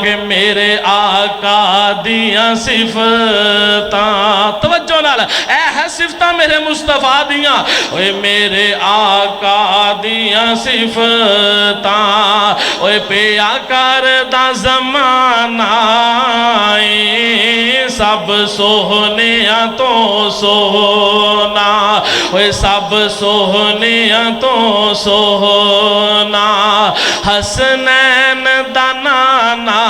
کہ میرے آقا دیاں صفتاں توجہ نال اے ہے صفتاں میرے مصطفیٰ دیاں اوے میرے آقا دیاں صفتاں اوے پیا کردہ زمانہ سب سوہنیاں تو سوہنا اوے سب سوہنیاں تو سوہنا حسنین دنانا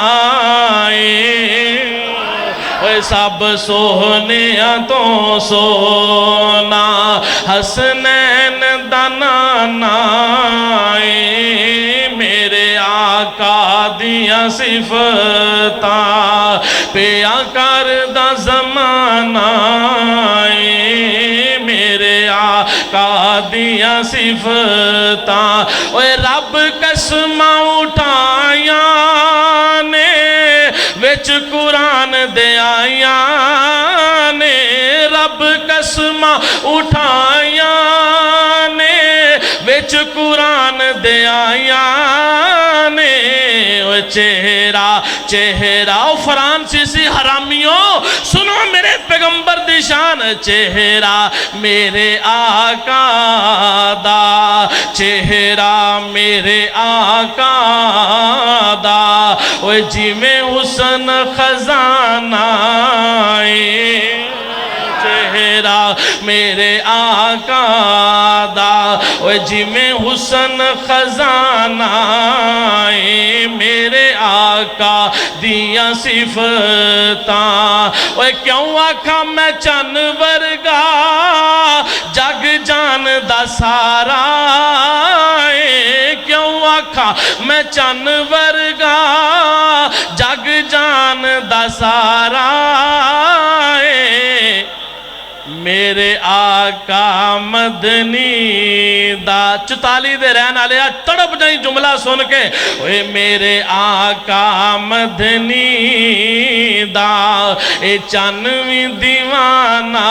سب سوہنیاں تو سونا حسنین دنانا میرے آقا دیاں صفتاں پیا کردہ زمانہ میرے آقا دیاں صفتاں اوے رب قسماں اٹھائیاں نے وچ قرآن دے آیاں نے رب قسماں اٹھائیاں نے وچ قرآن دے آیاں نے چہرہ فرانسیسی حرامیوں سنو میرے پیغمبر دی شان چہرہ میرے آقا دا چہرہ میرے آقا دا جی میں حسن خزانہ چہرہ میرے آقا دا جی میں حسن خزانہ میرے آقا دیاں صفتاں کیوں آکھا میں چن ورگا جگ جان دا سارا کیوں آکھا میں چن ورگا جگ جان دا سارا میرے آقا مدنی دا 44 دے رہن آلے تڑپ جائیں جملہ سن کے اوے میرے آقا مدنی دا چنویں دیوانہ